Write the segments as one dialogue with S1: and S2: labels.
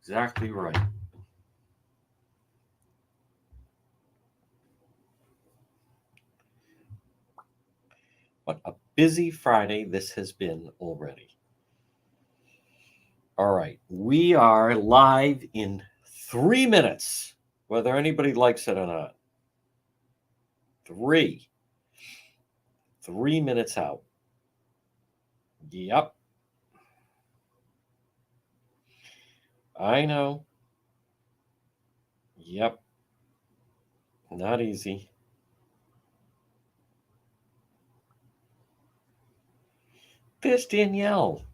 S1: Exactly right. What a busy Friday this has been already. All right, we are live in 3 minutes, whether anybody likes it or not. Three, 3 minutes out. Yep, I know. Yep, not easy. There's Danielle.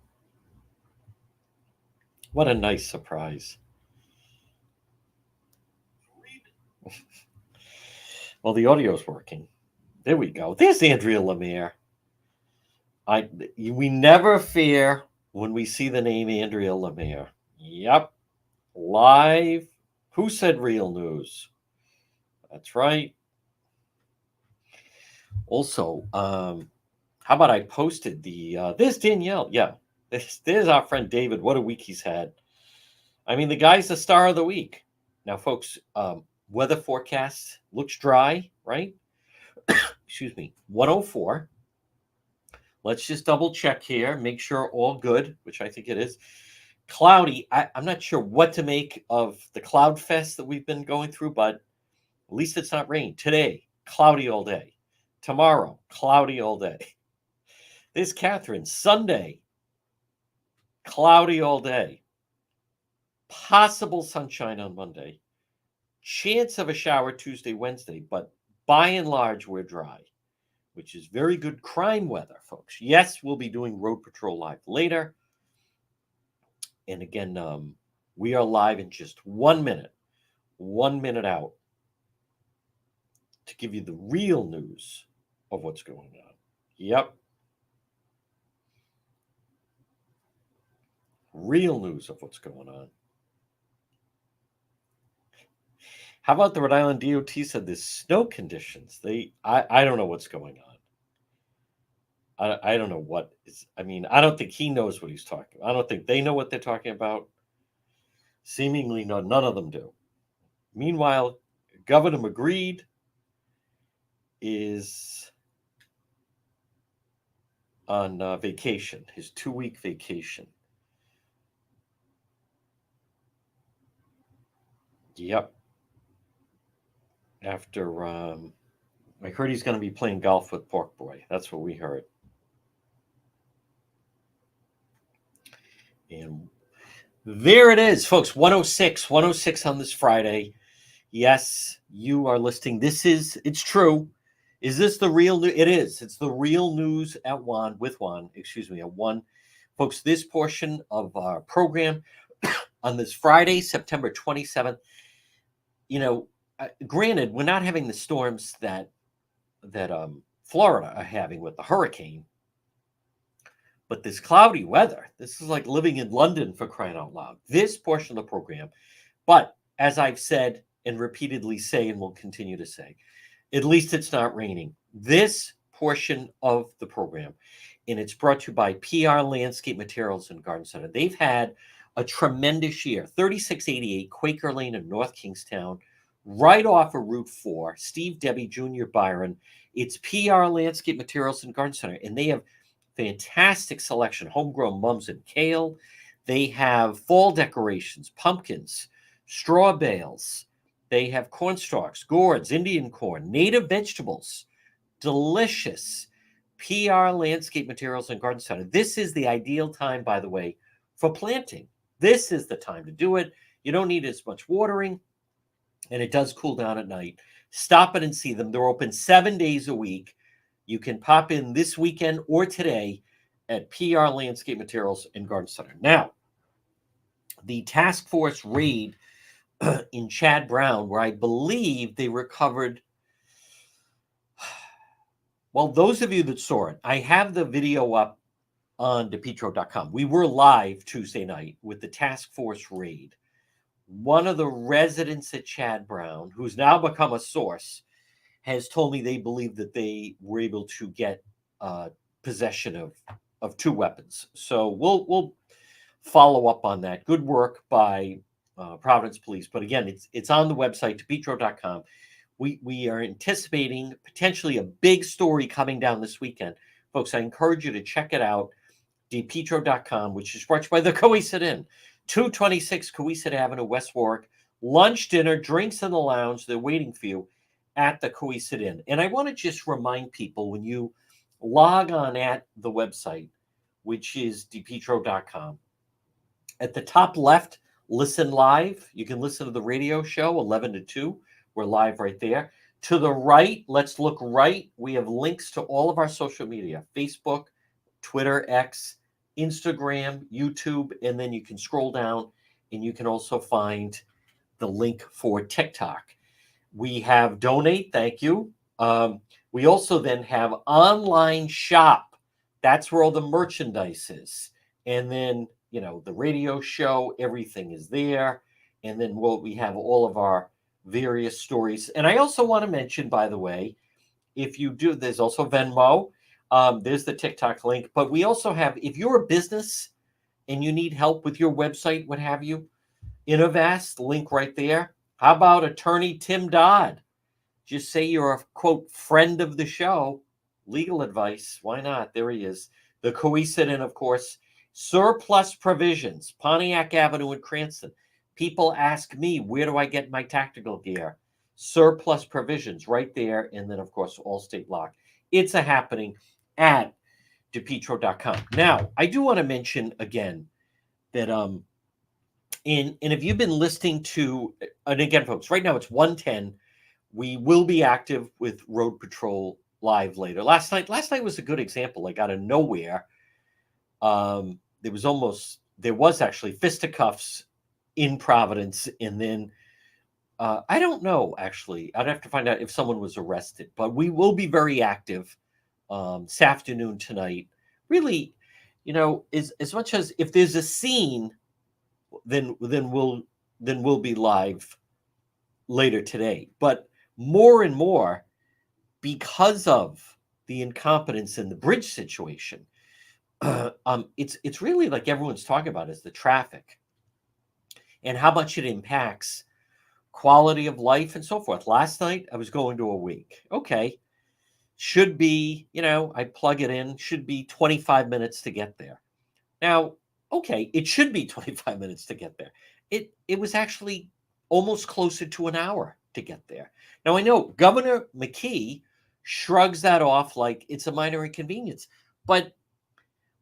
S1: What a nice surprise. Well, the audio's working. There we go. There's Andrea Lemire. We never fear when we see the name Andrea Lemire. Yep, live. Who said real news? That's right. Also, how about I posted there's Danielle. Yeah, there's our friend David. What a week he's had. I mean, the guy's the star of the week. Now, folks, weather forecast looks dry, right? Excuse me, 104. Let's just double check here, make sure all good, which I think it is. Cloudy. I'm not sure what to make of the cloud fest that we've been going through, but at least it's not rain. Today, cloudy all day. Tomorrow, cloudy all day. There's Catherine. Sunday, cloudy all day. Possible sunshine on Monday. Chance of a shower Tuesday, Wednesday, but by and large, we're dry, which is very good crime weather, folks. Yes, we'll be doing Road Patrol Live later. And again, we are live in just 1 minute out to give you the real news of what's going on. Yep. Real news of what's going on. How about the Rhode Island DOT said there's snow conditions? I don't know what's going on. I don't know what is. I mean, I don't think he knows what he's talking about. I don't think they know what they're talking about. Seemingly, none of them do. Meanwhile, Governor McGreed is on vacation, his 2-week vacation. Yep. After I heard he's going to be playing golf with Pork Boy. That's what we heard. And there it is, folks. 106 on this Friday. Yes, you are listening. It's true. Is this the real news? It is. It's the real news at Juan, at 1. Folks, this portion of our program on this Friday, September 27th, granted, we're not having the storms that Florida are having with the hurricane, but this cloudy weather, this is like living in London, for crying out loud. This portion of the program, but as I've said and repeatedly say and will continue to say, at least it's not raining. This portion of the program, and it's brought to you by PR Landscape Materials and Garden Center. They've had a tremendous year. 3688 Quaker Lane in North Kingstown, right off of Route 4. Steve Debbie Jr. Byron. It's PR Landscape Materials and Garden Center, and they have fantastic selection, homegrown mums and kale. They have fall decorations, pumpkins, straw bales. They have corn stalks, gourds, Indian corn, native vegetables, delicious. PR Landscape Materials and Garden Center. This is the ideal time, by the way, for planting. This is the time to do it. You don't need as much watering, and it does cool down at night. Stop it and see them. They're open 7 days a week. You can pop in this weekend or today at PR Landscape Materials and Garden Center. Now, the task force raid in Chad Brown, where I believe they recovered. Well, those of you that saw it, I have the video up on DePetro.com. We were live Tuesday night with the task force raid. One of the residents at Chad Brown, who's now become a source, has told me they believe that they were able to get possession of 2 weapons. So we'll follow up on that. Good work by Providence Police. But again, it's on the website, DePietro.com. We are anticipating potentially a big story coming down this weekend. Folks, I encourage you to check it out, DePietro.com, which is brought to you by the Cohasset Inn, 226 Cohasset Avenue, West Warwick. Lunch, dinner, drinks in the lounge. They're waiting for you at the Cohasset Inn. And I want to just remind people, when you log on at the website, which is DePietro.com, at the top left, listen live. You can listen to the radio show 11 to 2. We're live right there. To the right, let's look right. We have links to all of our social media: Facebook, Twitter, X, Instagram, YouTube, and then you can scroll down and you can also find the link for TikTok. We have donate, thank you. We also then have online shop. That's where all the merchandise is. And then, the radio show, everything is there. And then we have all of our various stories. And I also want to mention, by the way, if you do, there's also Venmo. There's the TikTok link. But we also have, if you're a business and you need help with your website, what have you, Innovast, link right there. How about attorney Tim Dodd? Just say you're a, quote, friend of the show. Legal advice. Why not? There he is. The Cohasset Inn, of course. Surplus Provisions, Pontiac Avenue in Cranston. People ask me, where do I get my tactical gear? Surplus Provisions, right there. And then, of course, Allstate Lock. It's a happening at DePietro.com. Now, I do want to mention again that and if you've been listening to, and again, folks, right now it's 1:10. We will be active with Road Patrol Live later. Last night was a good example. Like, out of nowhere, there was actually fisticuffs in Providence, and then I don't know, actually. I'd have to find out if someone was arrested, but we will be very active this afternoon, tonight. Really, as much as if there's a scene, then we'll be live later today. But more and more, because of the incompetence in the bridge situation, it's really like everyone's talking about is the traffic and how much it impacts quality of life and so forth. Last night, I was going to a wake. Okay. Should be, I plug it in, should be 25 minutes to get there. Now, okay, it should be 25 minutes to get there. It was actually almost closer to an hour to get there. Now, I know Governor McKee shrugs that off like it's a minor inconvenience, but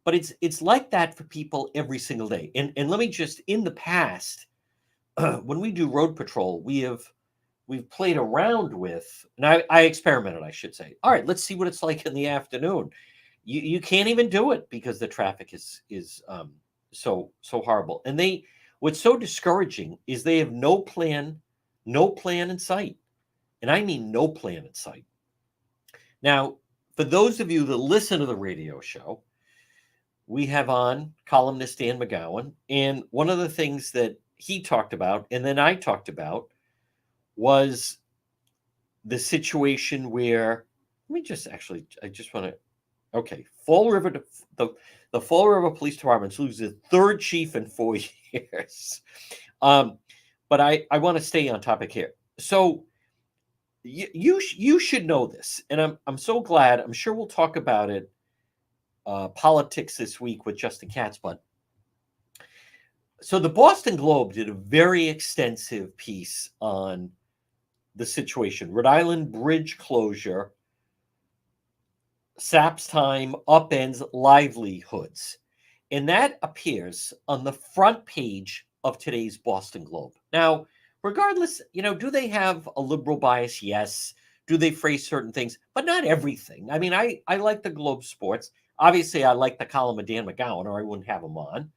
S1: it's like that for people every single day. And let me just, in the past, when we do Road Patrol, we've played around with, and I experimented, I should say. All right, let's see what it's like in the afternoon. You can't even do it because the traffic is so horrible. And what's so discouraging is they have no plan in sight. And I mean no plan in sight. Now, for those of you that listen to the radio show, we have on columnist Dan McGowan, and one of the things that he talked about, and then I talked about, was the situation where, I just want to, okay, Fall River, the Fall River Police Department loses its third chief in 4 years. But I want to stay on topic here. So you should know this, and I'm so glad. I'm sure we'll talk about it, politics this week with Justin Katz. But so the Boston Globe did a very extensive piece on the situation. Rhode Island bridge closure saps time, upends livelihoods. And that appears on the front page of today's Boston Globe. Now, regardless, do they have a liberal bias? Yes. Do they phrase certain things? But not everything. I mean, I like the Globe Sports. Obviously, I like the column of Dan McGowan, or I wouldn't have him on.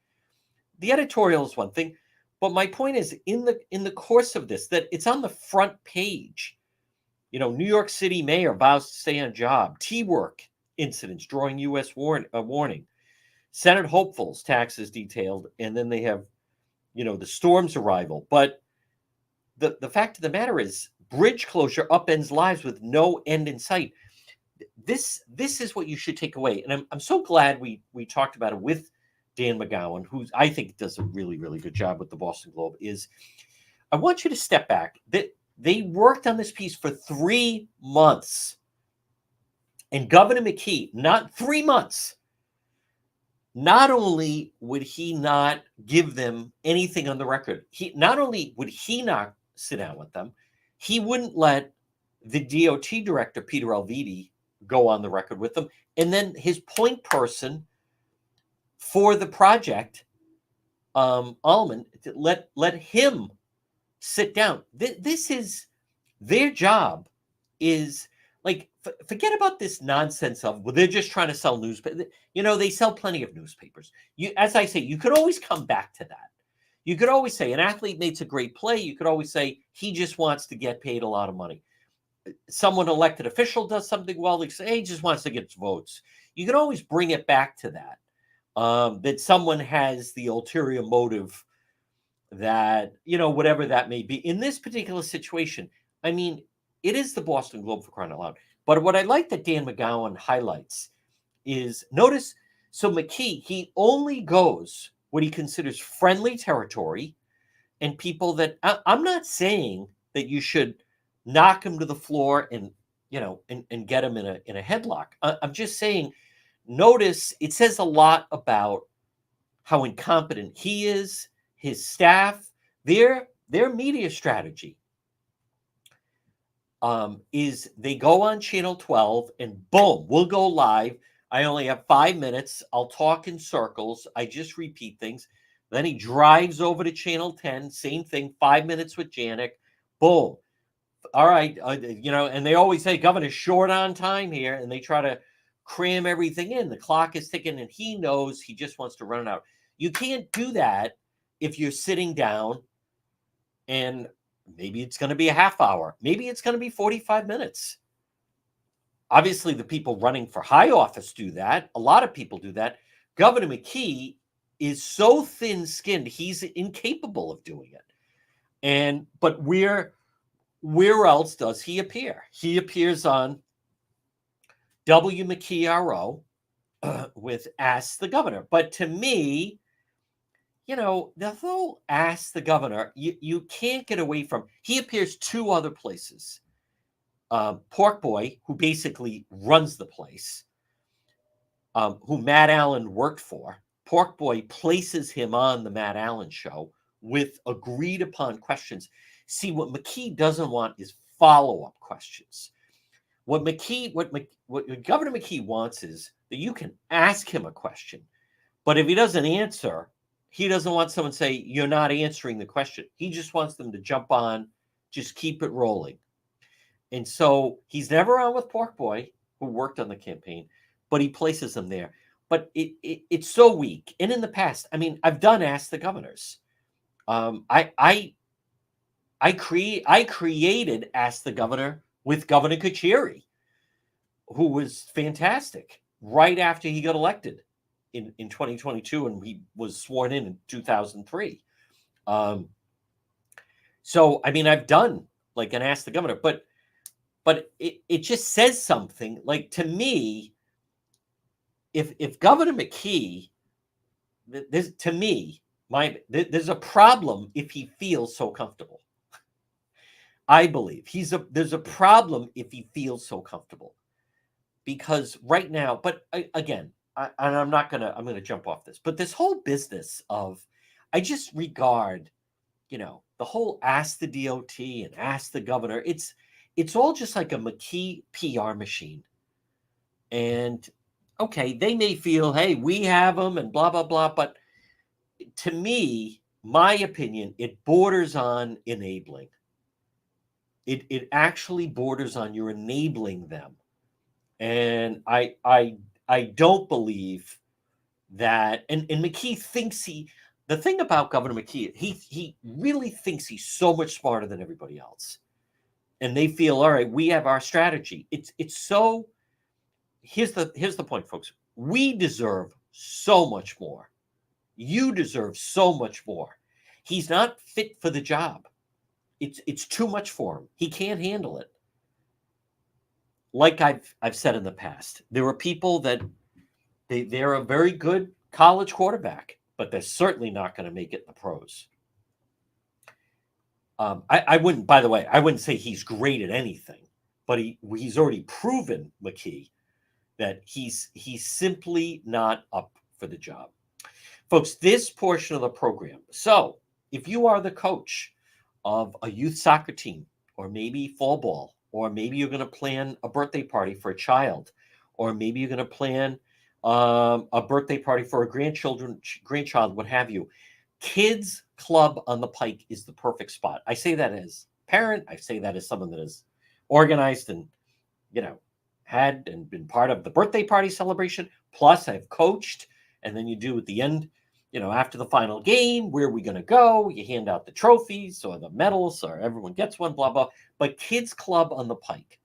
S1: The editorial is one thing. But my point is, in the course of this, that it's on the front page. New York City mayor vows to stay on job. T-work incidents drawing U.S. warning. Senate hopefuls, taxes detailed. And then they have, the storm's arrival. But the fact of the matter is, bridge closure upends lives with no end in sight. This is what you should take away. And I'm so glad we talked about it with Dan McGowan, who I think does a really, really good job with the Boston Globe, is I want you to step back. They worked on this piece for 3 months. And Governor McKee, not 3 months, not only would he not give them anything on the record, not only would he not sit down with them, he wouldn't let the DOT director, Peter Alviti, go on the record with them. And then his point person for the project, Allman, let him sit down. This is their job. Is like, forget about this nonsense of, well, they're just trying to sell newspapers. They sell plenty of newspapers. As I say, you could always come back to that. You could always say an athlete makes a great play. You could always say he just wants to get paid a lot of money. Someone elected official does something well, they say, hey, he just wants to get votes. You can always bring it back to that, that someone has the ulterior motive, that, whatever that may be. In this particular situation, I mean, it is the Boston Globe, for crying out loud. But what I like that Dan McGowan highlights is, notice, so McKee, he only goes what he considers friendly territory and people that, I'm not saying that you should knock him to the floor and get him in a headlock. I'm just saying, notice it says a lot about how incompetent he is, his staff, their media strategy. Is they go on Channel 12 and boom, we'll go live. I only have 5 minutes. I'll talk in circles. I just repeat things. Then he drives over to Channel 10, same thing, 5 minutes with Janik. Boom. All right. And they always say, Governor's short on time here, and they try to cram everything in. The clock is ticking, and he knows he just wants to run it out. You can't do that if you're sitting down and maybe it's going to be a half hour. Maybe it's going to be 45 minutes. Obviously, the people running for high office do that. A lot of people do that. Governor McKee is so thin-skinned, he's incapable of doing it. But where else does he appear? He appears on W. McKee RO with Ask the Governor. But to me, the whole Ask the Governor, you can't get away from. He appears 2 other places. Pork Boy, who basically runs the place, who Matt Allen worked for. Pork Boy places him on the Matt Allen show with agreed upon questions. See, what McKee doesn't want is follow-up questions. What Governor McKee wants is that you can ask him a question, but if he doesn't answer, he doesn't want someone to say, you're not answering the question. He just wants them to jump on, just keep it rolling. And so he's never on with Pork Boy, who worked on the campaign, but he places them there. But it's so weak. And in the past, I mean, I've done Ask the Governors. I created Ask the Governor with Governor Carcieri, who was fantastic right after he got elected in 2022, and he was sworn in 2003. So, I mean, I've done like an Ask the Governor, but it just says something. Like, to me, if Governor McKee, there's a problem if he feels so comfortable. I believe there's a problem if he feels so comfortable, because right now, but again, I'm going to jump off this, but this whole business of, I just regard, the whole Ask the DOT and Ask the Governor, it's all just like a McKee PR machine. And okay, they may feel, hey, we have them and blah, blah, blah. But to me, my opinion, it borders on enabling. It actually borders on you're enabling them. And I don't believe that. And McKee thinks the thing about Governor McKee, he really thinks he's so much smarter than everybody else. And they feel, all right, we have our strategy. It's so, here's the point, folks. We deserve so much more. You deserve so much more. He's not fit for the job. It's too much for him. He can't handle it. Like I've said in the past, there are people that they're a very good college quarterback, but they're certainly not going to make it in the pros. I wouldn't, by the way, I wouldn't say he's great at anything, but he's already proven, McKee, that he's simply not up for the job. Folks, this portion of the program. So if you are the coach of a youth soccer team, or maybe fall ball, or maybe you're going to plan a birthday party for a child, or maybe you're going to plan a birthday party for a grandchild, what have you. Kids Club on the Pike is the perfect spot. I say that as parent. I say that as someone that is organized and, had and been part of the birthday party celebration. Plus, I've coached, and then you do at the end, after the final game, where are we going to go? You hand out the trophies or the medals, or everyone gets one, blah, blah. But Kids Club on the Pike,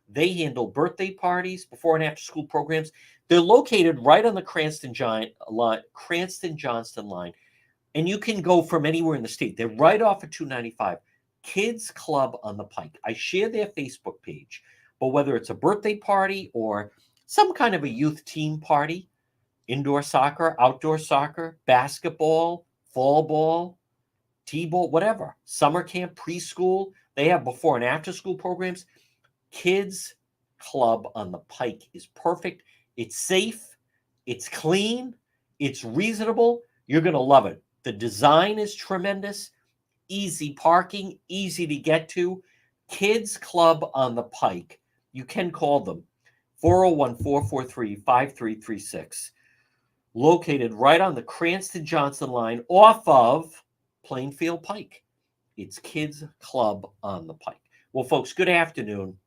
S1: they handle birthday parties, before and after school programs. They're located right on the Cranston-Johnston line. And you can go from anywhere in the state. They're right off of 295. Kids Club on the Pike. I share their Facebook page. But whether it's a birthday party or some kind of a youth team party, indoor soccer, outdoor soccer, basketball, fall ball, t-ball, whatever, summer camp, preschool, they have before and after school programs. Kids Club on the Pike is perfect. It's safe. It's clean. It's reasonable. You're going to love it. The design is tremendous. Easy parking, easy to get to. Kids Club on the Pike. You can call them 401-443-5336. Located right on the Cranston-Johnston line off of Plainfield Pike. It's Kids Club on the Pike. Well, folks, good afternoon.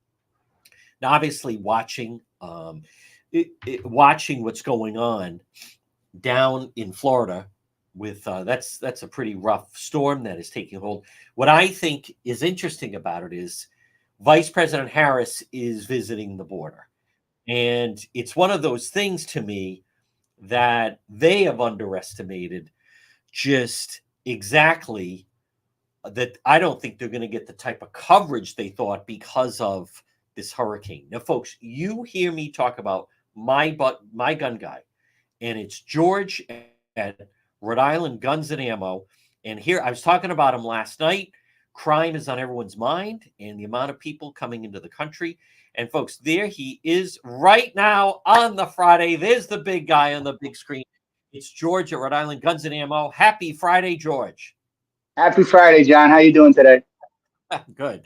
S1: Now, obviously, watching what's going on down in Florida with that's a pretty rough storm that is taking hold. What I think is interesting about it is Vice President Harris is visiting the border. And it's one of those things to me that they have underestimated just exactly that. I don't think they're going to get the type of coverage they thought because of this hurricane. Now, folks, you hear me talk about my gun guy, and it's George at Rhode Island Guns and Ammo. And here, I was talking about him last night. Crime is on everyone's mind, and the amount of people coming into the country. And folks, there he is right now on the Friday. There's the big guy on the big screen. It's George at Rhode Island Guns and Ammo. Happy Friday, George.
S2: Happy Friday, John. How you doing today?
S1: Good.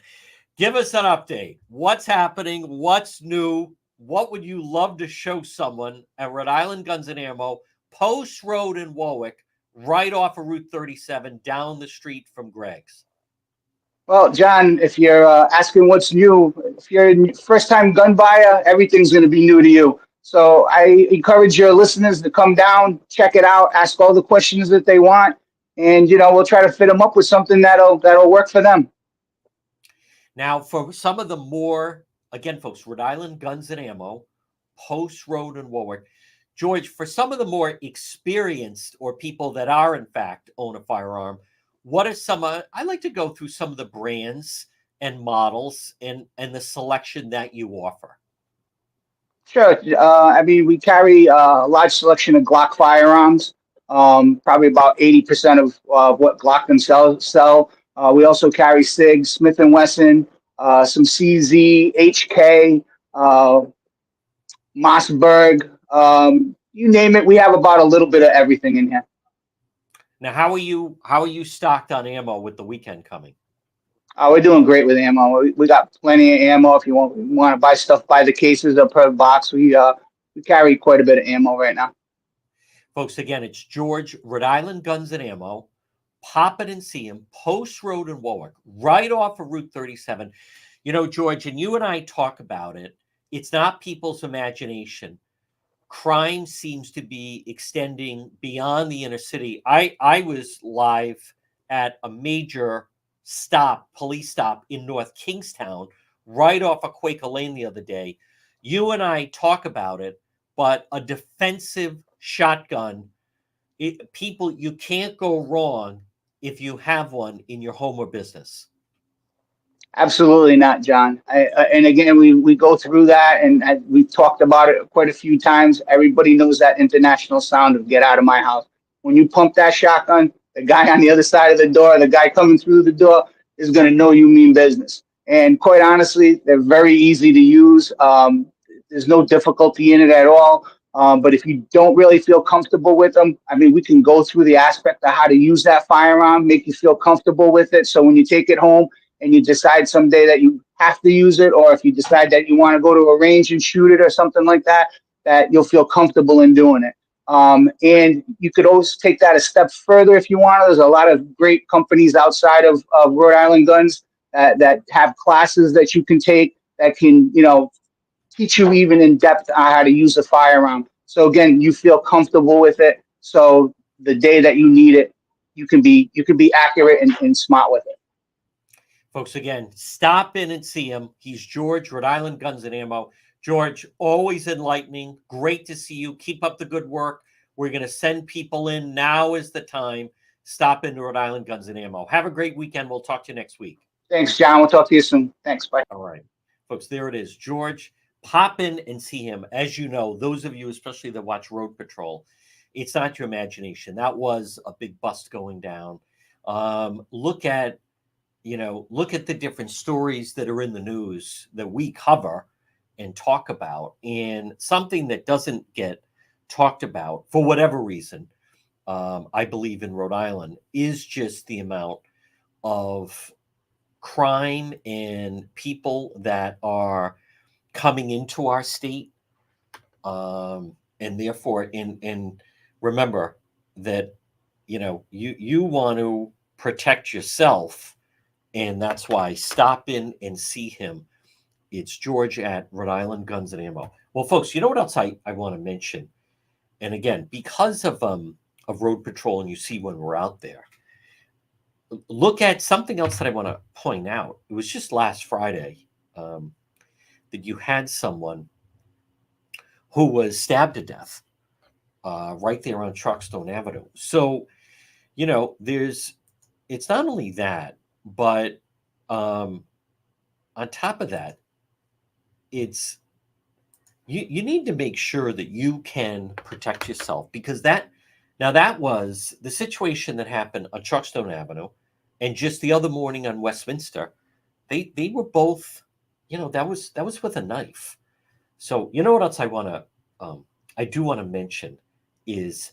S1: Give us an update. What's happening? What's new? What would you love to show someone at Rhode Island Guns and Ammo, Post Road in Warwick, right off of Route 37, down the street from Greg's?
S2: Well, John, if you're asking what's new, if you're a first-time gun buyer, everything's going to be new to you. So I encourage your listeners to come down, check it out, ask all the questions that they want, and we'll try to fit them up with something that'll work for them.
S1: Now, for some of the more, again, folks, Rhode Island Guns and Ammo, Post Road in Warwick. George, for some of the more experienced or people that are, in fact, own a firearm, what are some, I like to go through some of the brands and models and the selection that you offer.
S2: Sure. I mean, we carry a large selection of Glock firearms, probably about 80% of what Glock themselves sell. We also carry SIG, Smith & Wesson, some CZ, HK, Mossberg, you name it. We have about a little bit of everything in here.
S1: Now, how are you stocked on ammo with the weekend coming?
S2: We're doing great with ammo. We got plenty of ammo. If you want to buy stuff by the cases or per box, we carry quite a bit of ammo right now.
S1: Folks, again, it's George, Rhode Island Guns and Ammo. Pop it and see him, Post Road in Warwick, right off of Route 37. George, and you and I talk about it. It's not people's imagination. Crime seems to be extending beyond the inner city. I was live at a major police stop in North Kingstown, right off of Quaker Lane the other day. You and I talk about it, but a defensive shotgun, people, you can't go wrong if you have one in your home or business.
S2: Absolutely not, John. And again, we go through that, and we've talked about it quite a few times. Everybody knows that international sound of "Get out of my house." When you pump that shotgun, the guy on the other side of the door, the guy coming through the door, is going to know you mean business. And quite honestly, they're very easy to use. There's no difficulty in it at all. But if you don't really feel comfortable with them, I mean, we can go through the aspect of how to use that firearm, make you feel comfortable with it. So when you take it home and you decide someday that you have to use it, or if you decide that you want to go to a range and shoot it or something like that, that you'll feel comfortable in doing it. And you could always take that a step further if you want. There's a lot of great companies outside of Rhode Island Guns that have classes that you can take that can, teach you even in depth on how to use a firearm. So again, you feel comfortable with it. So the day that you need it, you can be accurate and smart with it.
S1: Folks, again, stop in and see him. He's George, Rhode Island Guns and Ammo. George, always enlightening. Great to see you. Keep up the good work. We're going to send people in. Now is the time. Stop into Rhode Island Guns and Ammo. Have a great weekend. We'll talk to you next week.
S2: Thanks, John. We'll talk to you soon. Thanks. Bye.
S1: All right. Folks, there it is. George, pop in and see him. As you know, those of you, especially that watch Road Patrol, it's not your imagination. That was a big bust going down. Look at the different stories that are in the news that we cover and talk about. And something that doesn't get talked about for whatever reason, I believe in Rhode Island, is just the amount of crime and people that are coming into our state. And therefore, and remember that, you want to protect yourself. And that's why stop in and see him. It's George at Rhode Island Guns and Ammo. Well, folks, you know what else I want to mention? And again, because of Road Patrol, and you see when we're out there, look at something else that I want to point out. It was just last Friday that you had someone who was stabbed to death right there on Truckstone Avenue. So, it's not only that, but on top of that, it's you need to make sure that you can protect yourself, because that was the situation that happened on Truckstone Avenue, and just the other morning on Westminster, they were both, that was with a knife. So you know what else I do want to mention is,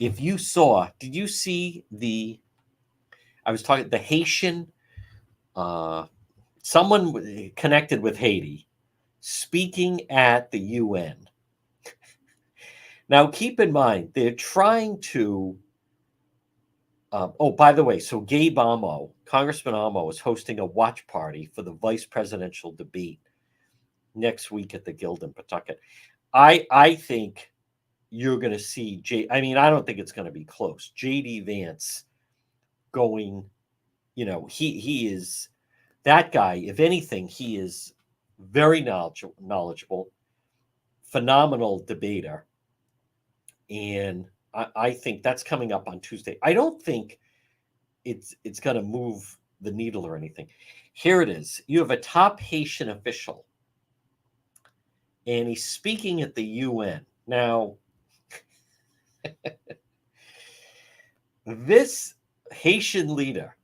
S1: if you saw, did you see I was talking the Haitian, someone connected with Haiti speaking at the UN. Now, keep in mind, they're trying to. By the way, so Gabe Amo, Congressman Amo, is hosting a watch party for the vice presidential debate next week at the Guild in Pawtucket. I think you're going to see I don't think it's going to be close. J.D. Vance going, he is that guy. If anything, he is very knowledgeable, phenomenal debater. And I think that's coming up on Tuesday. I don't think it's going to move the needle or anything. Here it is. You have a top Haitian official, and he's speaking at the UN. Now, this Haitian leader,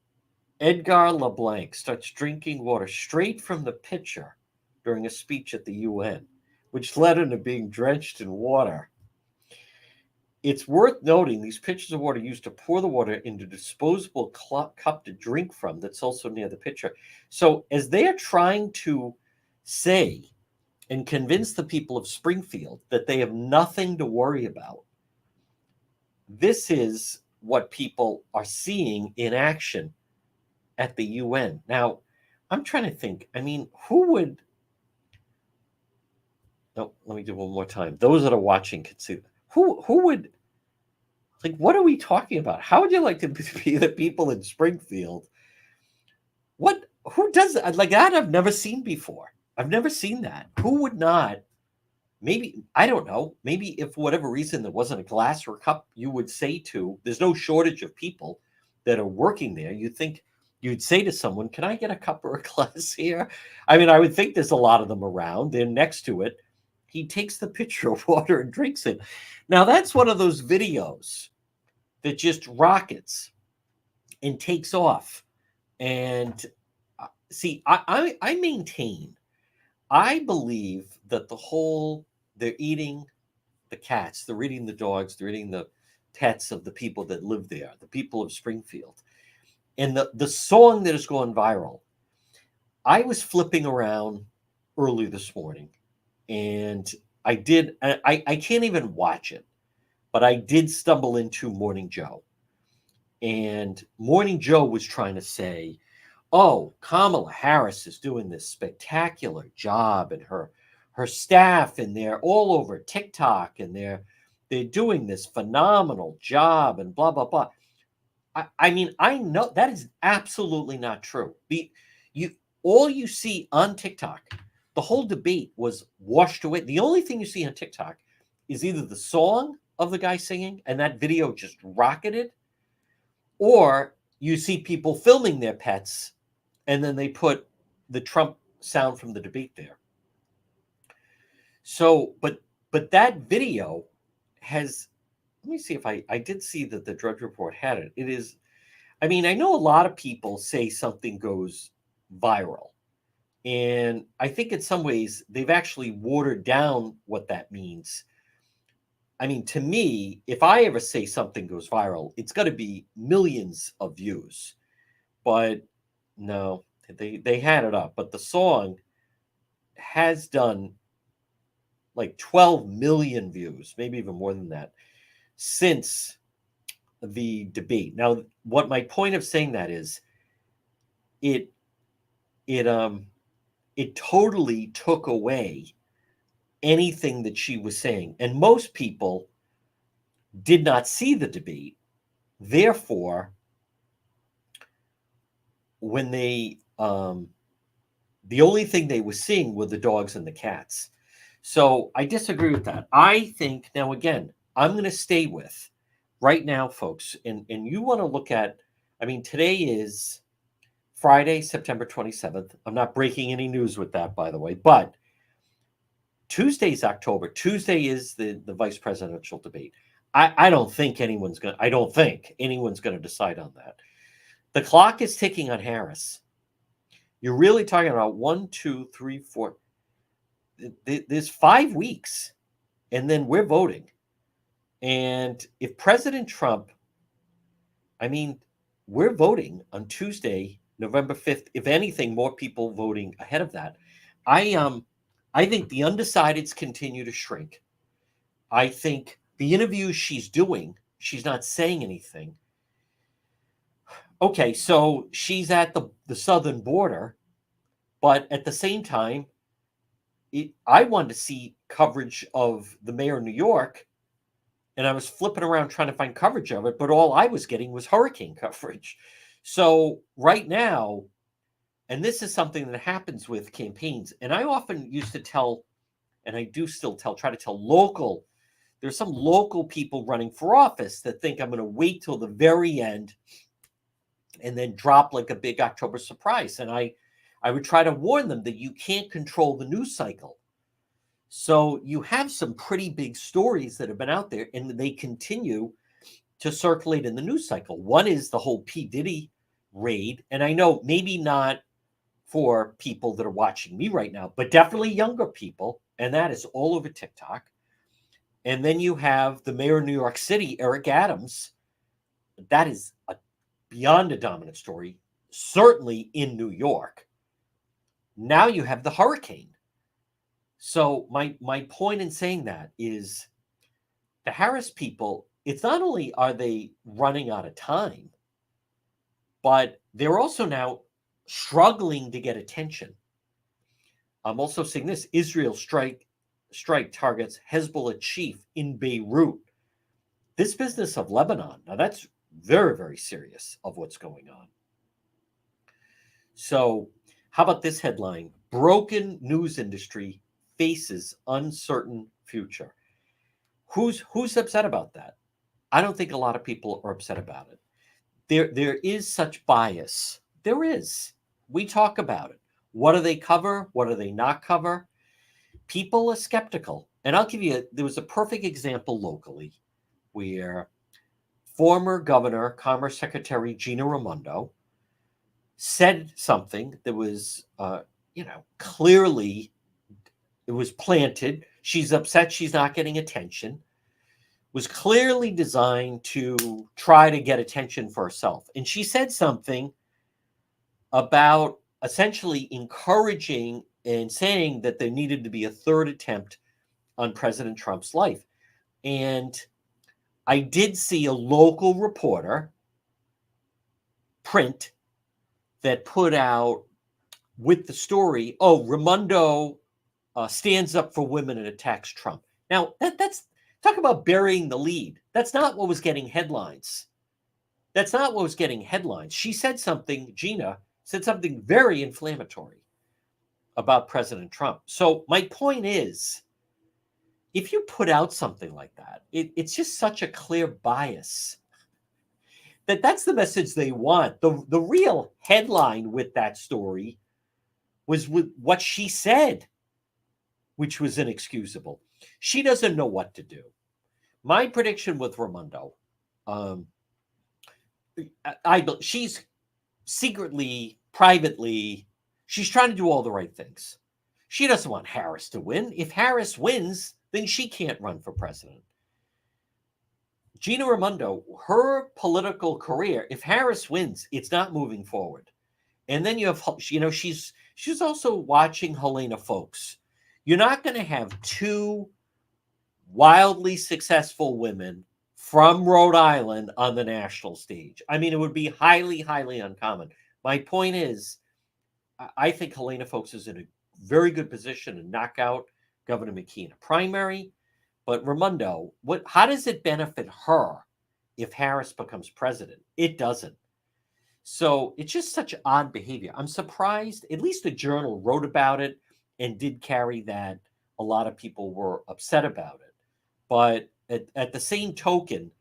S1: Edgar LeBlanc, starts drinking water straight from the pitcher during a speech at the UN, which led him to being drenched in water. It's worth noting these pitchers of water used to pour the water into a disposable cup to drink from that's also near the pitcher. So as they are trying to say and convince the people of Springfield that they have nothing to worry about, this is what people are seeing in action at the UN. Now, I'm trying to think. Who would... No, let me do one more time. Those that are watching can see. Who would... what are we talking about? How would you like to be the people in Springfield? Who does that? Like that I've never seen before. I've never seen that. Who would not? Maybe, I don't know. Maybe if for whatever reason there wasn't a glass or a cup, you would say there's no shortage of people that are working there. You think you'd say to someone, "Can I get a cup or a glass here?" I mean, I would think there's a lot of them around. Then next to it, he takes the pitcher of water and drinks it. Now, that's one of those videos that just rockets and takes off. And see, I maintain, I believe that they're eating the cats, they're eating the dogs, they're eating the pets of the people that live there, the people of Springfield. And the song that is going viral, I was flipping around early this morning, and I can't even watch it, but I did stumble into Morning Joe. And Morning Joe was trying to say, oh, Kamala Harris is doing this spectacular job, and her staff, and they're all over TikTok, and they're doing this phenomenal job, and blah blah blah. I mean, I know that is absolutely not true. You all you see on TikTok, the whole debate was washed away. The only thing you see on TikTok is either the song of the guy singing, and that video just rocketed, or you see people filming their pets, and then they put the Trump sound from the debate there. So, but that video has, let me see if I did see that the Drudge Report had it. It is, I mean, I know a lot of people say something goes viral, and I think in some ways they've actually watered down what that means. I mean, to me, if I ever say something goes viral, it's going to be millions of views. But no, they had it up. But the song has done like 12 million views, maybe even more than that, since the debate. Now, what my point of saying that is, it totally took away anything that she was saying, and most people did not see the debate. Therefore, when they the only thing they were seeing were the dogs and the cats. So I disagree with that. I think, now again, I'm going to stay with right now, folks, and you want to look at, I mean, today is Friday, September 27th. I'm not breaking any news with that, by the way, but Tuesday's October. Tuesday is the vice presidential debate. I don't think anyone's going to decide on that. The clock is ticking on Harris. You're really talking about 1, 2, 3, 4. There's 5 weeks, and then we're voting. And if President Trump, I mean, we're voting on Tuesday, November 5th. If anything, more people voting ahead of that. I think the undecideds continue to shrink. I think the interviews she's doing, she's not saying anything. Okay, so she's at the southern border, but at the same time, I wanted to see coverage of the mayor of New York, and I was flipping around trying to find coverage of it, but all I was getting was hurricane coverage. So right now, and this is something that happens with campaigns, and I often used to tell, and I do still try to tell there's some local people running for office that think I'm going to wait till the very end and then drop like a big October surprise. And I would try to warn them that you can't control the news cycle. So you have some pretty big stories that have been out there, and they continue to circulate in the news cycle. One is the whole P. Diddy raid. And I know maybe not for people that are watching me right now, but definitely younger people. And that is all over TikTok. And then you have the mayor of New York City, Eric Adams. That is beyond a dominant story, certainly in New York. Now you have the hurricane. So my point in saying that is the Harris people, it's not only are they running out of time, but they're also now struggling to get attention. I'm also saying this: Israel strike targets Hezbollah chief in Beirut. This business of Lebanon, now that's very, very serious of what's going on. So how about this headline? Broken news industry faces uncertain future. Who's upset about that? I don't think a lot of people are upset about it. There is such bias. There is. We talk about it. What do they cover? What do they not cover? People are skeptical. And I'll give you, there was a perfect example locally where former Governor, Commerce Secretary Gina Raimondo said something that was, clearly it was planted. She's upset she's not getting attention. Was clearly designed to try to get attention for herself. And she said something about essentially encouraging and saying that there needed to be a third attempt on President Trump's life. And I did see a local reporter print that put out with the story, Raimondo stands up for women and attacks Trump. Now, that's talk about burying the lead. That's not what was getting headlines. That's not what was getting headlines. She said something, Gina said something very inflammatory about President Trump. So my point is, if you put out something like that, it's just such a clear bias that's the message they want. The real headline with that story was with what she said, which was inexcusable. She doesn't know what to do. My prediction with Raimondo, she's secretly, privately, she's trying to do all the right things. She doesn't want Harris to win. If Harris wins, then she can't run for president. Gina Raimondo, her political career, if Harris wins, it's not moving forward. And then you have, she's also watching Helena Foulkes. You're not going to have two wildly successful women from Rhode Island on the national stage. I mean, it would be highly, highly uncommon. My point is, I think Helena Foulkes is in a very good position to knock out Governor McKee in a primary. But Raimondo, how does it benefit her if Harris becomes president? It doesn't. So it's just such odd behavior. I'm surprised, at least the Journal wrote about it and did carry that. A lot of people were upset about it. But at the same token,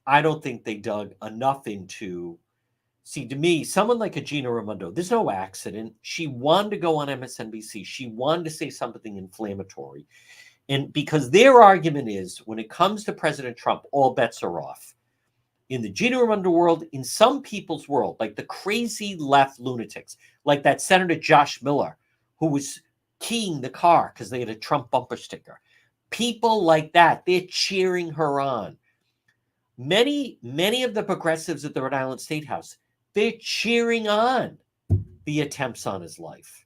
S1: I don't think they dug enough into, see, to me, someone like a Gina Raimondo, there's no accident. She wanted to go on MSNBC. She wanted to say something inflammatory. And because their argument is, when it comes to President Trump, all bets are off. In the Gina Raimondo world, in some people's world, like the crazy left lunatics, like that Senator Josh Miller, who was keying the car because they had a Trump bumper sticker. People like that, they're cheering her on. Many of the progressives at the Rhode Island State House, they're cheering on the attempts on his life.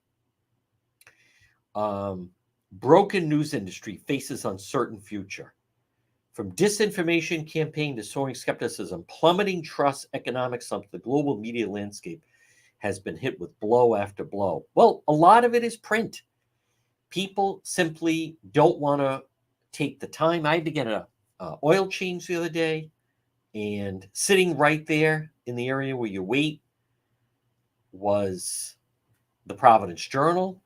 S1: Broken news industry faces uncertain future. From disinformation campaign to soaring skepticism, plummeting trust, economic slump, the global media landscape has been hit with blow after blow. Well, a lot of it is print. People simply don't want to take the time. I had to get an oil change the other day, and sitting right there in the area where you wait was the Providence Journal.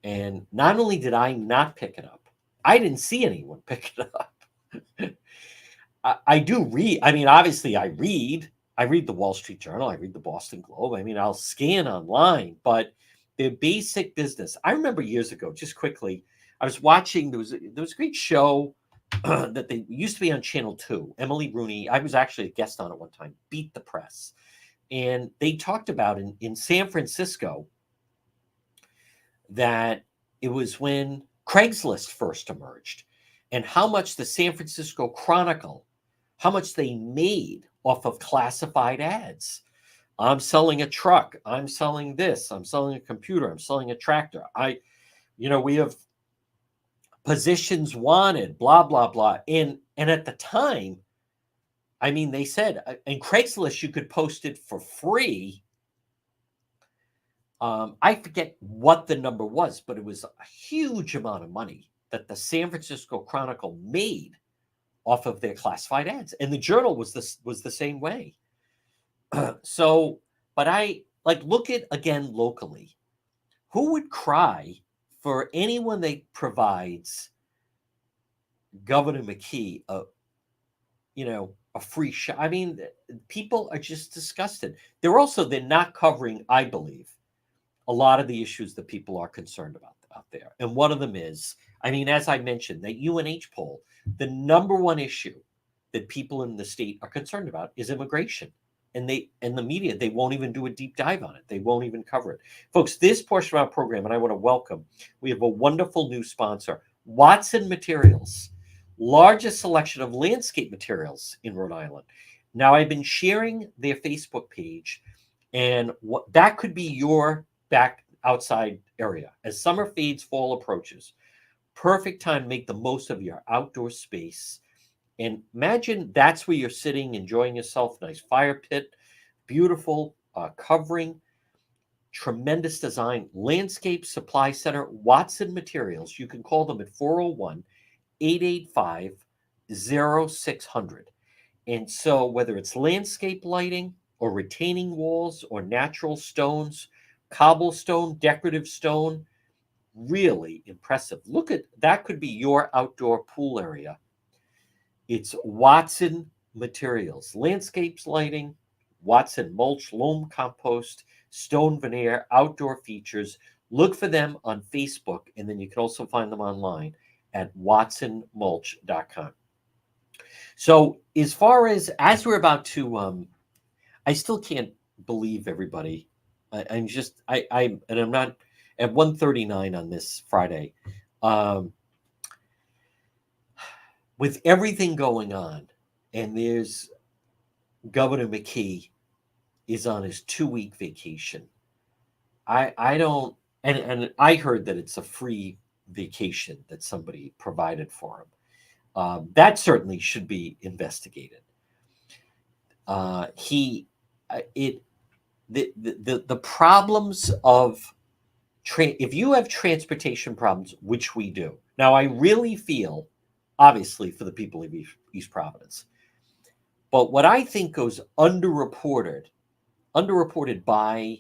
S1: And not only did I not pick it up, I didn't see anyone pick it up. I do read. I mean, obviously I read the Wall Street Journal. I read the Boston Globe. I mean, I'll scan online, but the basic business. I remember years ago, just quickly, I was watching, there was a great show that they used to be on Channel 2. Emily Rooney, I was actually a guest on it one time, Beat the Press. And they talked about in San Francisco, that it was when Craigslist first emerged, and how much the San Francisco Chronicle, how much they made off of classified ads. I'm selling a truck. I'm selling this. I'm selling a computer. I'm selling a tractor. We have positions wanted, blah, blah, blah. And at the time, I mean, they said, in Craigslist, you could post it for free. I forget what the number was, but it was a huge amount of money that the San Francisco Chronicle made off of their classified ads. And the Journal was the same way. So, but I look at, again, locally, who would cry for anyone that provides Governor McKee, a free shot. I mean, people are just disgusted. They're not covering, I believe, a lot of the issues that people are concerned about out there. And one of them is, I mean, as I mentioned, that UNH poll, the number one issue that people in the state are concerned about is immigration. And the media, they won't even do a deep dive on it. They won't even cover it. Folks, this portion of our program, and I want to welcome, we have a wonderful new sponsor, Watson Materials, largest selection of landscape materials in Rhode Island. Now, I've been sharing their Facebook page, and what that could be your back outside area. As summer fades, fall approaches. Perfect time to make the most of your outdoor space. And imagine that's where you're sitting, enjoying yourself, nice fire pit, beautiful covering, tremendous design, Landscape Supply Center, Watson Materials. You can call them at 401-885-0600. And so whether it's landscape lighting or retaining walls or natural stones, cobblestone, decorative stone, really impressive. Look at that, could be your outdoor pool area. It's Watson Materials, landscapes lighting, Watson mulch, loam compost, stone veneer, outdoor features. Look for them on Facebook, and then you can also find them online at watsonmulch.com. So as far as we're about to, I still can't believe everybody. I'm not at 1:39 on this Friday. With everything going on, and there's Governor McKee is on his 2-week vacation. I don't, and I heard that it's a free vacation that somebody provided for him. That certainly should be investigated. The problems of if you have transportation problems, which we do now, I really feel, obviously, for the people of East Providence. But what I think goes underreported by,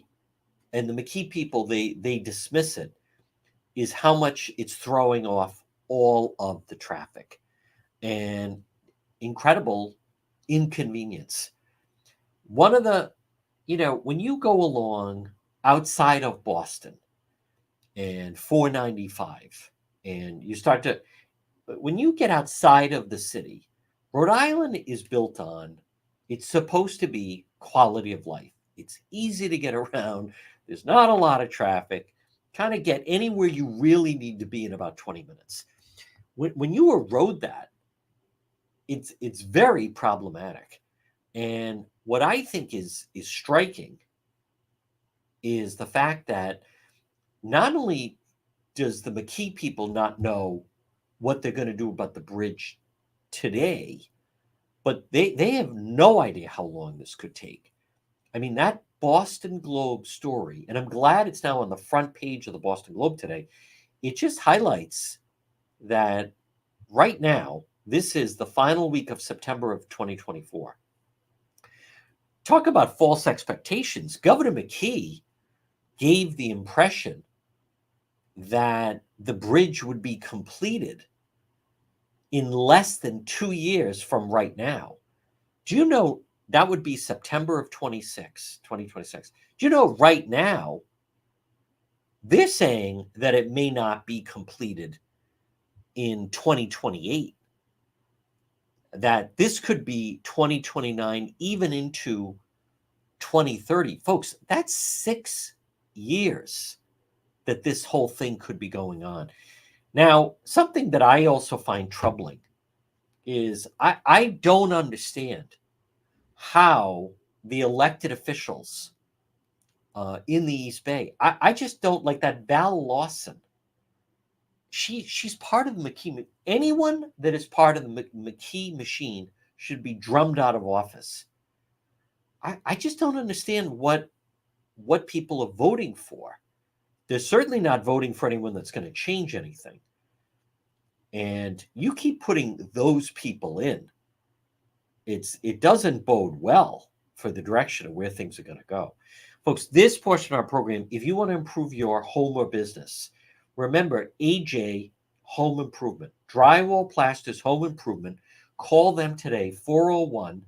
S1: and the McKee people, they dismiss it, is how much it's throwing off all of the traffic and incredible inconvenience. One of the, when you go along outside of Boston and 495, and you start to, when you get outside of the city, Rhode Island is built on, it's supposed to be quality of life. It's easy to get around. There's not a lot of traffic. Kind of get anywhere you really need to be in about 20 minutes. When you erode that, it's very problematic. And what I think is striking is the fact that not only does the McKee people not know what they're going to do about the bridge today, but they have no idea how long this could take. I mean, that Boston Globe story, and I'm glad it's now on the front page of the Boston Globe today, it just highlights that right now, this is the final week of September of 2024. Talk about false expectations. Governor McKee gave the impression that the bridge would be completed in less than 2 years from right now. Do you know that would be September of 2026? Do you know right now they're saying that it may not be completed in 2028? That this could be 2029, even into 2030. Folks, that's 6 years that this whole thing could be going on. Now, something that I also find troubling is I don't understand how the elected officials in the East Bay, I just don't like that. Val Lawson, she's part of the McKee. Anyone that is part of the McKee machine should be drummed out of office. I just don't understand what people are voting for. They're certainly not voting for anyone that's going to change anything. And you keep putting those people in, it doesn't bode well for the direction of where things are going to go. Folks, this portion of our program, if you want to improve your home or business, remember AJ Home Improvement, drywall, plasters, home improvement. Call them today, 401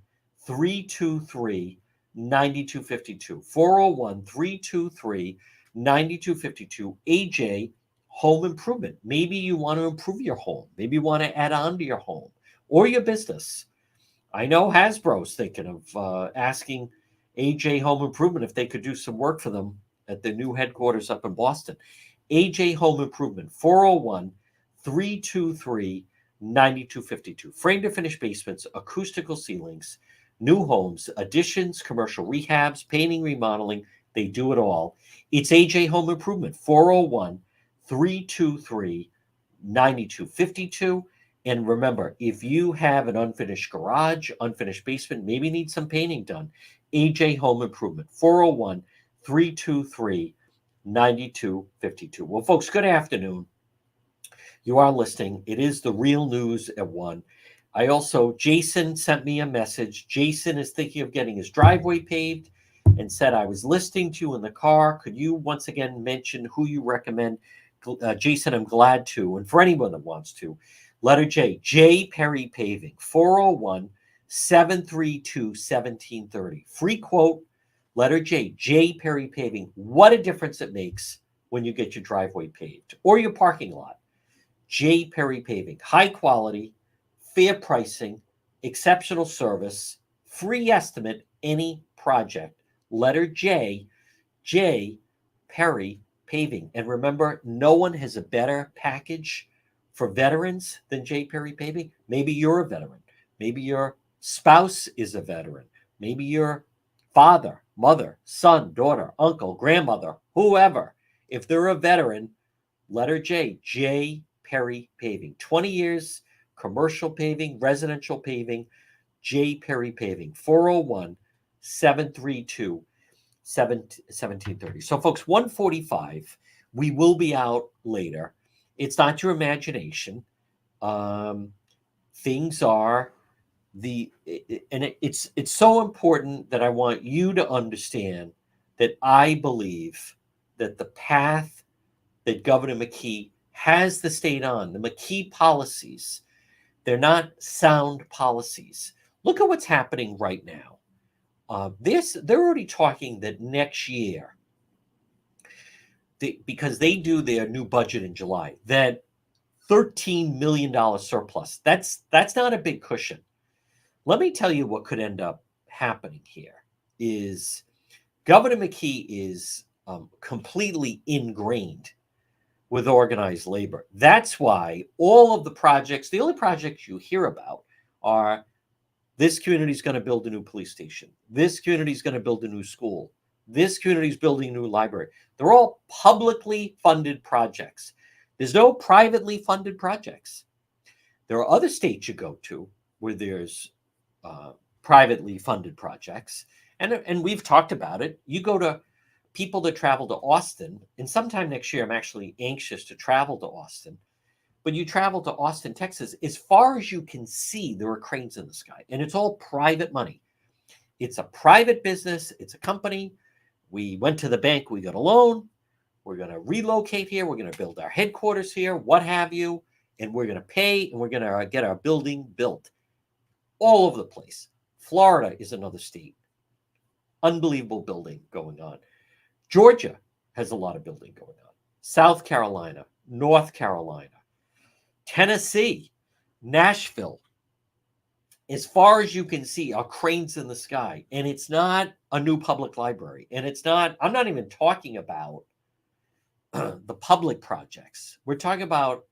S1: 323 9252. 401 323 9252. AJ Home Improvement. Maybe you want to improve your home. Maybe you want to add on to your home or your business. I know Hasbro's thinking of asking AJ Home Improvement if they could do some work for them at their new headquarters up in Boston. AJ Home Improvement, 401 323 9252. Frame to finish basements, acoustical ceilings, new homes, additions, commercial rehabs, painting, remodeling. They do it all. It's AJ Home Improvement, 401 323 9252. And remember, if you have an unfinished garage, unfinished basement, maybe need some painting done, AJ Home Improvement, 401 323 9252. Well, folks, good afternoon. You are listening. It is the Real News at 1. Jason sent me a message. Jason is thinking of getting his driveway paved and said, I was listening to you in the car. Could you once again mention who you recommend? Jason, I'm glad to. And for anyone that wants to, letter J, J. Perry Paving, 401 732 1730. Free quote, letter J, J. Perry Paving. What a difference it makes when you get your driveway paved or your parking lot. J. Perry Paving. High quality, fair pricing, exceptional service, free estimate, any project. Letter J, J. Perry Paving. And remember, no one has a better package for veterans than J. Perry Paving. Maybe you're a veteran. Maybe your spouse is a veteran. Maybe your father, mother, son, daughter, uncle, grandmother, whoever. If they're a veteran, letter J, J. Perry Paving. 20 years, commercial paving, residential paving, J. Perry Paving, 401 732 1730. So, folks, 145, we will be out later. It's not your imagination. Things are it's so important that I want you to understand that I believe that the path that Governor McKee has the state on, the McKee policies, they're not sound policies. Look at what's happening right now. They're already talking that next year, because they do their new budget in July, that $13 million surplus. That's not a big cushion. Let me tell you what could end up happening here is Governor McKee is completely ingrained with organized labor. That's why all of the projects, the only projects you hear about are this community is going to build a new police station. This community is going to build a new school. This community is building a new library. They're all publicly funded projects. There's no privately funded projects. There are other states you go to where there's privately funded projects. And we've talked about it. You go to people that travel to Austin, and sometime next year, I'm actually anxious to travel to Austin. But you travel to Austin, Texas, as far as you can see, there are cranes in the sky, and it's all private money. It's a private business. It's a company. We went to the bank. We got a loan. We're going to relocate here. We're going to build our headquarters here, what have you, and we're going to pay, and we're going to get our building built all over the place. Florida is another state. Unbelievable building going on. Georgia has a lot of building going on. South Carolina, North Carolina, Tennessee, Nashville. As far as you can see, are cranes in the sky. And it's not a new public library. And it's not, I'm not even talking about the public projects. We're talking about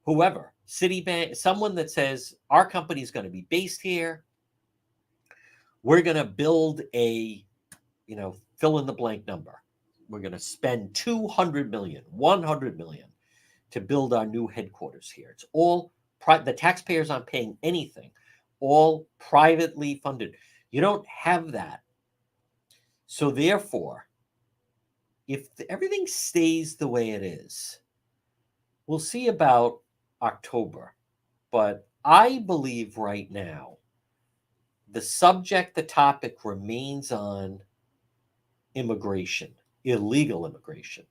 S1: whoever, Citibank, someone that says our company is going to be based here. We're going to build a, fill in the blank number. We're going to spend 200 million, 100 million to build our new headquarters here. It's all the taxpayers aren't paying anything, all privately funded. You don't have that. So therefore, if everything stays the way it is, we'll see about October. But I believe right now, the topic remains on immigration, illegal immigration.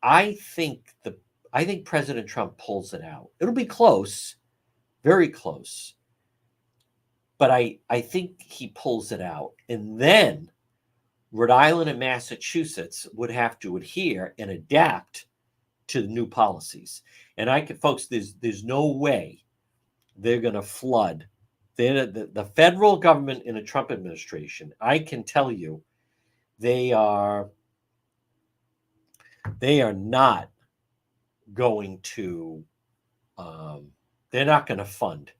S1: I think President Trump pulls it out. It'll be close, very close. but I think he pulls it out, and then Rhode Island and Massachusetts would have to adhere and adapt to the new policies. And I can, folks, there's no way they're going to flood the federal government in a Trump administration. I can tell you, they are not going to they're not going to fund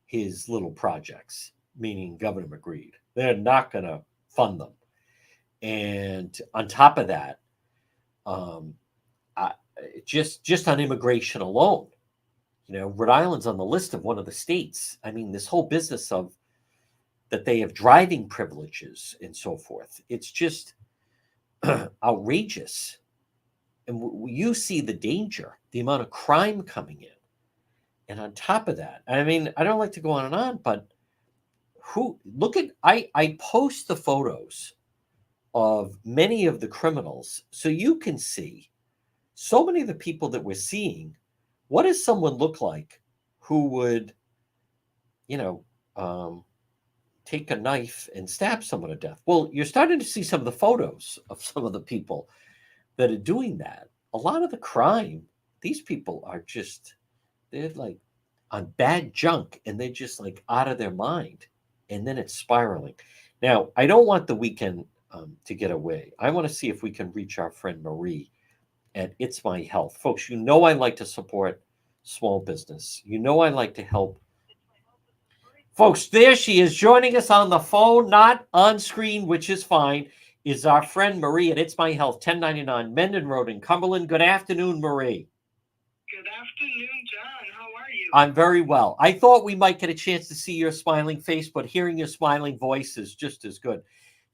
S1: his little projects, meaning Governor McGreed. They're not going to fund them. And on top of that, just on immigration alone, Rhode Island's on the list of one of the states. I mean, this whole business of that they have driving privileges and so forth. It's just outrageous. And you see the danger, the amount of crime coming in. And on top of that, I mean, I don't like to go on and on, but I post the photos of many of the criminals so you can see so many of the people that we're seeing. What does someone look like who would, take a knife and stab someone to death? Well, you're starting to see some of the photos of some of the people that are doing that. A lot of the crime, these people are they're like on bad junk, and they're just like out of their mind. And then it's spiraling. Now, I don't want the weekend to get away. I want to see if we can reach our friend Marie at It's My Health. Folks, I like to support small business. I like to help. Folks, there she is joining us on the phone, not on screen, which is fine, is our friend Marie at It's My Health, 1099 Mendon Road in Cumberland. Good afternoon, Marie.
S3: Good afternoon, John. How are you?
S1: I'm very well. I thought we might get a chance to see your smiling face, but hearing your smiling voice is just as good.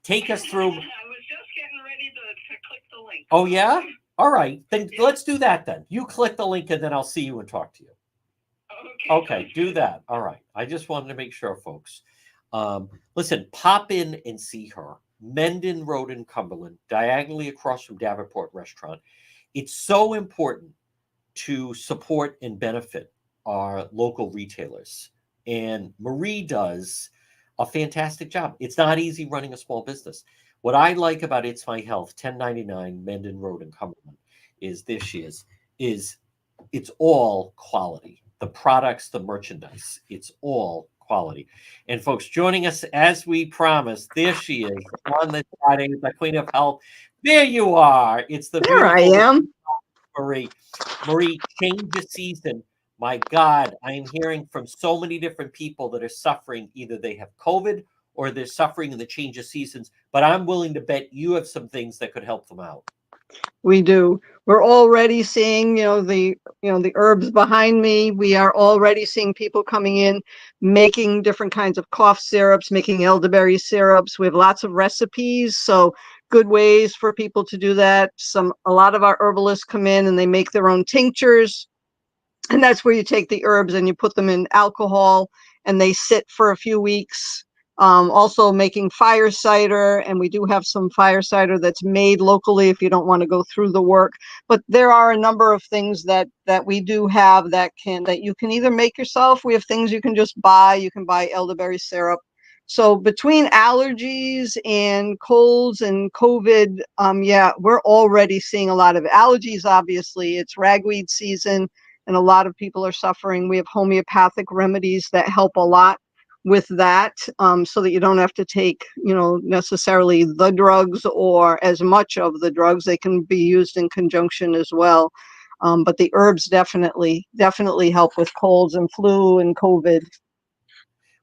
S1: Take us through.
S3: I was just getting ready to click the link.
S1: Oh, yeah? All right. Then let's do that then. You click the link, and then I'll see you and talk to you. Okay, do that. All right. I just wanted to make sure, folks. Listen, pop in and see her. Mendon Road in Cumberland, diagonally across from Davenport Restaurant. It's so important to support and benefit our local retailers. And Marie does a fantastic job. It's not easy running a small business. What I like about It's My Health, 1099 Mendon Road in Cumberland, is there she is it's all quality. The products, the merchandise, it's all quality. And folks, joining us as we promised, there she is on the Friday, the Queen of Health. There you are. It's the
S4: There I am.
S1: Marie. Marie, change the season. My God, I'm hearing from so many different people that are suffering. Either they have COVID or they're suffering in the change of seasons. But I'm willing to bet you have some things that could help them out.
S4: We do. We're already seeing, the herbs behind me. We are already seeing people coming in, making different kinds of cough syrups, making elderberry syrups. We have lots of recipes, so good ways for people to do that. A lot of our herbalists come in and they make their own tinctures. And that's where you take the herbs and you put them in alcohol and they sit for a few weeks. Also making fire cider, and we do have some fire cider that's made locally if you don't want to go through the work. But there are a number of things that we do have that you can either make yourself. We have things you can just buy. You can buy elderberry syrup. So between allergies and colds and COVID, we're already seeing a lot of allergies. Obviously, it's ragweed season, and a lot of people are suffering. We have homeopathic remedies that help a lot with that, so that you don't have to take, necessarily the drugs or as much of the drugs. They can be used in conjunction as well. But the herbs definitely help with colds and flu and COVID.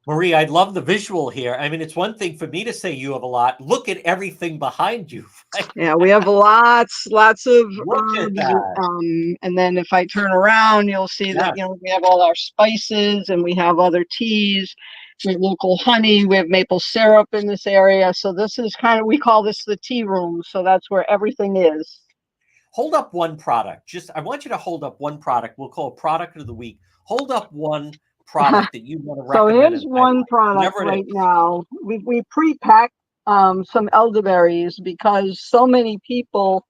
S1: Marie, I'd love the visual here. I mean, it's one thing for me to say you have a lot. Look at everything behind you. Right?
S4: Yeah, we have lots of
S1: Look at
S4: herbs.
S1: that.
S4: And then if I turn around, you'll see that, we have all our spices and we have other teas. We have local honey. We have maple syrup in this area. So this is we call this the tea room. So that's where everything is.
S1: Hold up one product. I want you to hold up one product. We'll call it product of the week. Hold up one product that you want to recommend.
S4: So here's one product right now. We pre-pack some elderberries because so many people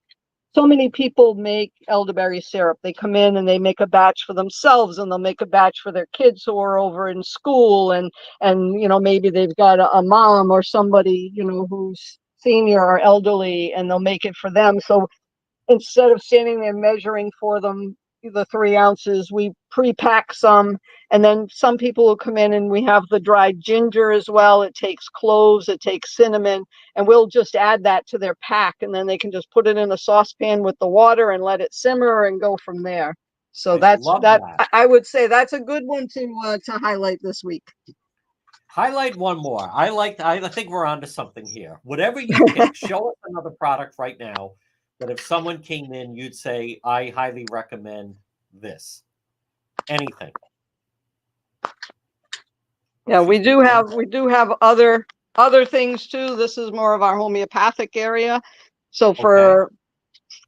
S4: so many people make elderberry syrup. They come in and they make a batch for themselves, and they'll make a batch for their kids who are over in school, and maybe they've got a mom or somebody who's senior or elderly, and they'll make it for them. So instead of standing there measuring for them the 3 ounces, we pre-pack some. And then some people will come in and we have the dried ginger as well. It takes cloves, it takes cinnamon, and we'll just add that to their pack. And then they can just put it in a saucepan with the water and let it simmer and go from there. So
S1: I
S4: that's
S1: love
S4: that.
S1: that.
S4: I would say that's a good one to highlight this week.
S1: Highlight one more. I think we're onto something here. Whatever you pick, show us another product right now that if someone came in, you'd say, I highly recommend this. Anything.
S4: Yeah, we do have other things too. This is more of our homeopathic area. So for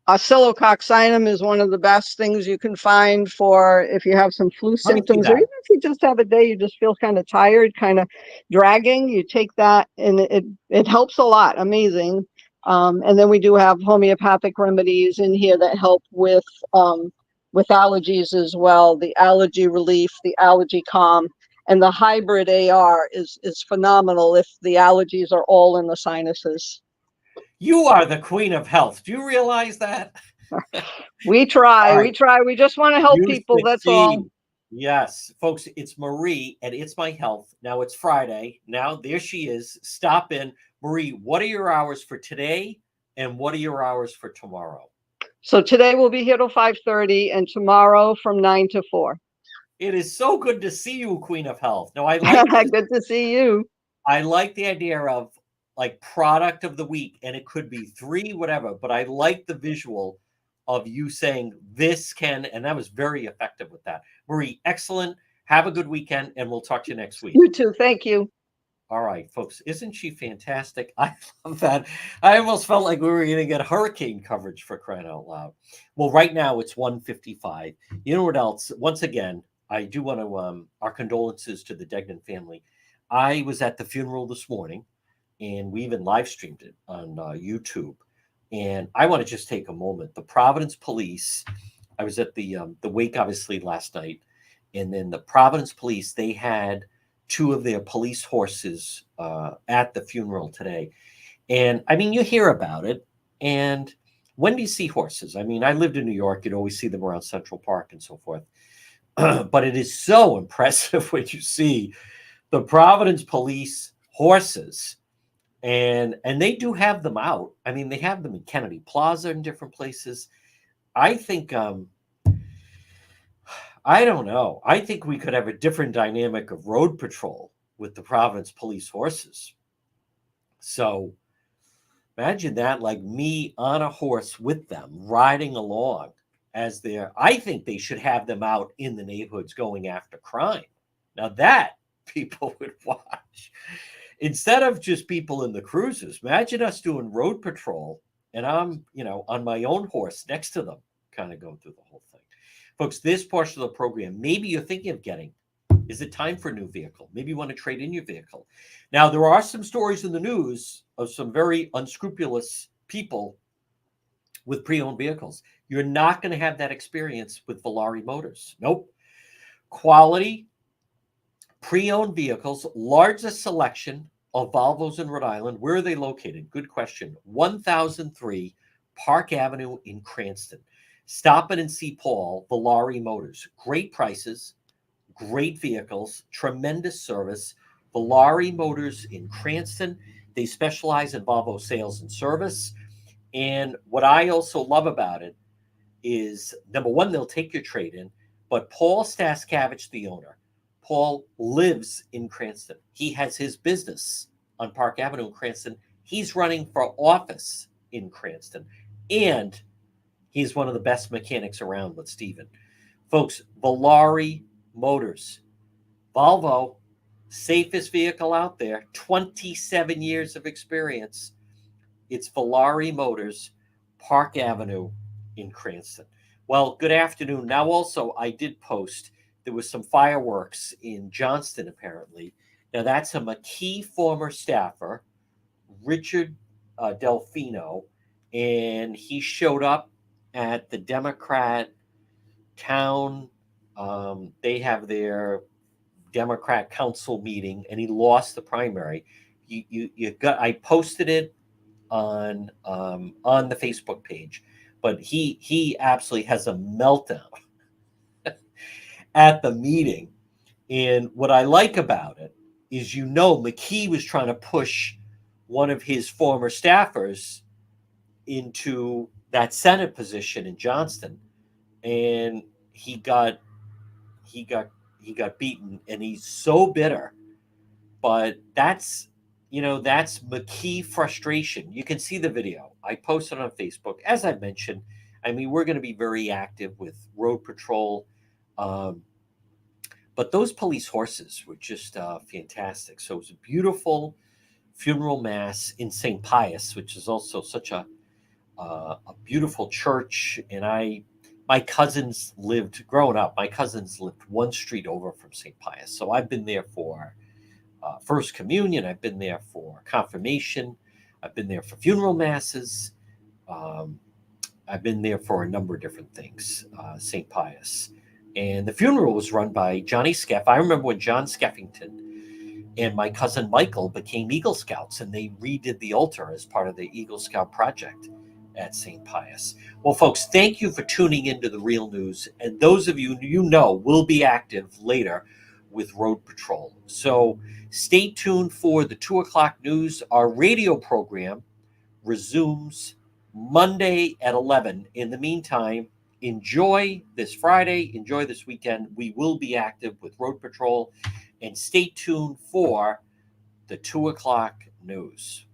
S4: Oscillococcinum is one of the best things you can find for if you have some flu
S1: Let me see
S4: symptoms, or
S1: that.
S4: even if you just have a day you just feel kind of tired, kind of dragging. You take that, and it helps a lot. Amazing. And then we do have homeopathic remedies in here that help with allergies as well. The allergy relief, the allergy calm, and the hybrid AR is phenomenal if the allergies are all in the sinuses.
S1: You are the queen of health. Do you realize that?
S4: We try.
S1: All
S4: We
S1: right.
S4: try. We just want to help
S1: You
S4: people. That's all.
S1: succeed. Yes, folks, it's Marie and It's My Health. Now it's Friday. Now there she is. Stop in. Marie, what are your hours for today and what are your hours for tomorrow?
S4: So today we'll be here till 5:30 and tomorrow from 9 to 4.
S1: It is so good to see you, Queen of Health. Now I like this.
S4: Good to see you.
S1: I like the idea of like product of the week, and it could be 3, whatever, but I like the visual of you saying this can, and that was very effective with that. Marie, excellent. Have a good weekend, and we'll talk to you next week.
S4: You too. Thank you.
S1: All right, folks. Isn't she fantastic? I love that. I almost felt like we were going to get hurricane coverage for crying out loud. Well, right now it's 1:55. You know what else? Once again, I do want to our condolences to the Degnan family. I was at the funeral this morning, and we even live streamed it on YouTube. And I want to just take a moment. The Providence Police. I was at the wake obviously last night, and then the Providence Police, they had 2 of their police horses at the funeral today. And I mean, you hear about it. And when do you see horses? I mean, I lived in New York. You'd always see them around Central Park and so forth. But it is so impressive when you see the Providence Police horses. And they do have them out. I mean, they have them in Kennedy Plaza and different places. I think I don't know. I think we could have a different dynamic of road patrol with the Providence Police horses. So imagine that, like me on a horse with them, riding along as they're. I think they should have them out in the neighborhoods going after crime. Now that people would watch. Instead of just people in the cruisers, imagine us doing road patrol and I'm, on my own horse next to them, kind of going through the whole thing. Folks, this portion of the program, maybe you're thinking of getting, is it time for a new vehicle? Maybe you want to trade in your vehicle. Now, there are some stories in the news of some very unscrupulous people with pre-owned vehicles. You're not going to have that experience with Volare Motors. Nope. Quality, pre-owned vehicles, largest selection of Volvos in Rhode Island. Where are they located? Good question. 1003 Park Avenue in Cranston. Stop in and see Paul, Volare Motors. Great prices, great vehicles, tremendous service. Volare Motors in Cranston. They specialize in Volvo sales and service. And what I also love about it is, number one, they'll take your trade-in, but Paul Staskavich, the owner, Paul lives in Cranston. He has his business on Park Avenue in Cranston. He's running for office in Cranston. And he's one of the best mechanics around with Steven. Folks, Volare Motors. Volvo, safest vehicle out there, 27 years of experience. It's Volare Motors, Park Avenue in Cranston. Well, good afternoon. Now, also, I did post, there was some fireworks in Johnston, apparently. Now, that's a McKee former staffer, Richard Delfino, and he showed up at the Democrat town. They have their Democrat council meeting, and he lost the primary. You got. I posted it on the Facebook page, but he absolutely has a meltdown at the meeting. And what I like about it is, McKee was trying to push one of his former staffers into that Senate position in Johnston, and he got beaten, and he's so bitter. But that's McKee frustration. You can see the video. I posted on Facebook. As I mentioned, I mean, we're going to be very active with road patrol. But those police horses were just fantastic. So it was a beautiful funeral mass in St. Pius, which is also such a beautiful church. And my cousins lived one street over from St. Pius. So I've been there for First Communion. I've been there for confirmation. I've been there for funeral masses. I've been there for a number of different things, St. Pius. And the funeral was run by Johnny Skeff. I remember when John Skeffington and my cousin Michael became Eagle Scouts, and they redid the altar as part of the Eagle Scout project at St. Pius. Well, folks, thank you for tuning into The Real News. And those of you will be active later with Road Patrol. So stay tuned for the 2 o'clock news. Our radio program resumes Monday at 11. In the meantime, enjoy this Friday, enjoy this weekend. We will be active with Road Patrol, and stay tuned for the 2 o'clock news.